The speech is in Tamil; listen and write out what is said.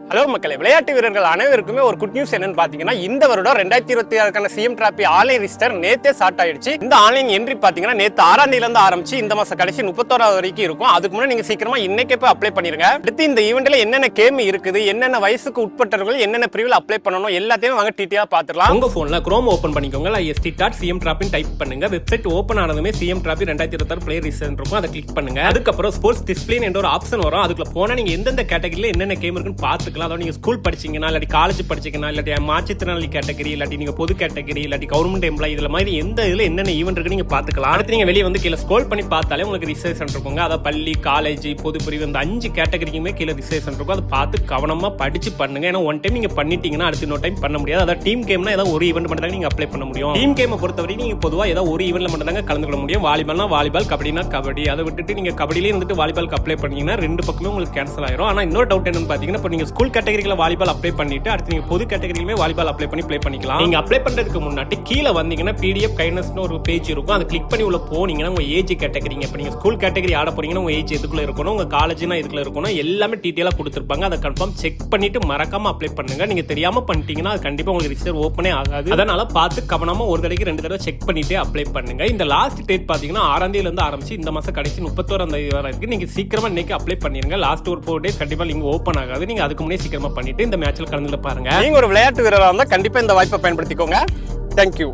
ஹலோ மக்களே, விளையாட்டு வீரர்கள் அனைவருக்குமே ஒரு குட் நியூஸ் என்னன்னு பாத்தீங்கன்னா, இந்த வருடம் 2026 சிஎம் டிராபி ஆன்லைன் ரிஜிஸ்டர் நேத்தே ஸ்டார்ட் ஆயிடுச்சு. இந்த ஆன்லைன் என்ட்ரி பாத்தீங்கன்னா நேத்து 6ஆம் தேதியில இருந்து ஆரம்பிச்சு இந்த மாசம் கடைசி 31வது வரைக்கும் இருக்கும். அதுக்கு முன்னாடி நீங்க சீக்கிரமா இன்னைக்கே போய் அப்ளை பண்ணிருங்க. அடுத்து இந்த ஈவென்ட்ல என்னென்ன கேம் இருக்குது, என்னென்ன வயசுக்கு உட்பட்டவர்கள் என்னென்ன பிரிவில் அப்ளை பண்ணணும் எல்லாத்தையும் வாங்க டீட்டெயிலா பாத்துக்கலாம். உங்க போன்ல குரோம் ஓபன் பண்ணிக்கோங்க, ist.cmtrap டைப் பண்ணுங்க. வெப்சைட் ஓபன் ஆனதுமே சிஎம் டிராபி 2026 பிளேயர் ரிஜிஸ்டர் இருக்கும், அதை கிளிக் பண்ணுங்க. அதுக்கப்புறம் ஸ்போர்ட்ஸ் டிஸ்ப்ளே என்ற ஒரு ஆப்ஷன் வரும். அதுக்குள்ள போனா நீங்க எந்தெந்த கேட்டகரியில என்னென்ன கேம் இருக்குன்னு பாத்துக்கலாம். அதாவது நீங்க ஸ்கூல் படிச்சீங்கன்னா, இல்லாட்டி காலேஜ் படிச்சீங்கன்னா, இல்லாட்டி மாற்றுத்திறனாளி கேட்டகரி, இல்லாட்டி நீங்க பொது கேட்டகரி, இல்லாட்டி கவர்மெண்ட் எம்ப்ளாயி, இதுல மாதிரி எந்த இதுல என்னென்ன ஈவென்ட் இருக்கு நீங்க பாத்துக்கலாம். அடுத்து நீங்க வெளியே வந்து கீழே ஸ்க்ரோல் பண்ணி பார்த்தாலே உங்களுக்கு ரிசர்வேஷன் இருக்குங்க. அதாவது பள்ளி, காலேஜ், பொது பிரிவு இந்த 5 கேட்டகரிக்குமே கீழே ரிசர்வேஷன் இருக்கும். அதை பார்த்து கவனமா படிச்சு பண்ணுங்க. ஏன்னா ஒன் டைம் நீங்க பண்ணிட்டீங்கன்னா அடுத்து இன்னொரு டைம் பண்ண முடியாது. அதாவது டீம் கேம்னா ஏதாவது ஒரு ஈவென்ட் மட்டும் தான் நீங்க அப்ளை பண்ண முடியும். டீம் கேமை பொறுத்தவரை நீங்க பொதுவா ஏதாவது ஒரு ஈவென்ட்ல மட்டும் தாங்க கலந்து கொள்ள முடியும். வாலிபால்னா வாலிபால், கபடினா கபடி. அதை விட்டுட்டு நீங்க கபடியிலே இருந்துட்டு வாலிபாலுக்கு அப்ளை பண்ணீங்கன்னா ரெண்டு பக்கமே உங்களுக்கு கேன்சல் ஆயிரும். ஆனா இன்னொரு டவுட் என்னன்னு பாத்தீங்கன்னா, இப்போ நீங்க ஸ்கூல் கேட்டகரியில வாலிபால் அப்ளை பண்ணிட்டு அடுத்து நீங்க பொது கேட்டகரியிலுமே வாலிபால் அப்ளை பண்ணி ப்ளே பண்ணிக்கலாம். நீங்க அப்ளை பண்றதுக்கு முன்னாடி கீழே வந்தீங்கன்னா பிடிஎஃப் கைட்னஸ்னு ஒரு பேஜ் இருக்கும். அதை கிளிக் பண்ணி உள்ள போனீங்கன்னா உங்க ஏஜ் கேட்டகரிங்க, இப்போ நீங்க ஸ்கூல் கேட்டகரி ஆட போறீங்கன்னா உங்க ஏஜ் எதுக்குள்ள இருக்கணும், உங்க காலேஜ்னா எதுக்குள்ள இருக்கணும், எல்லாமே டீடைலா கொடுத்துருப்பாங்க. அதை கன்ஃபார்ம் செக் பண்ணிட்டு மறக்காம அப்ளை பண்ணுங்க. நீங்க தெரியாம பண்ணிட்டீங்கன்னா அது கண்டிப்பா உங்களுக்கு ரிஜிஸ்டர் ஓப்பனே ஆகாது. அதனால பார்த்து கவனமா ஒரு தடவைக்கு 2 தடவை செக் பண்ணிட்டு அப்ளை பண்ணுங்க. இந்த லாஸ்ட் டேட் பாத்தீங்கன்னா 6ஆம் தேதியில இருந்து ஆரம்பிச்சு இந்த மாசம் கடைசி 31ஆம் தேதி வரை இருக்கு. நீங்க சீக்கிரமா இன்னைக்கு அப்ளை பண்ணிருங்க. லாஸ்ட் ஒரு 4 டேஸ் கண்டிப்பா லிங்க் ஓப்பன் ஆகாது. நீங்க அதுக்கு முன்னே சீக்கிரமா பண்ணிட்டு இந்த மேட்ச்ல கலந்துல பாருங்க. நீங்க ஒரு விளையாட்டு வீரரா இருந்தா கண்டிப்பா இந்த வாய்ப்பை பயன்படுத்திக்கோங்க. தேங்க்யூ.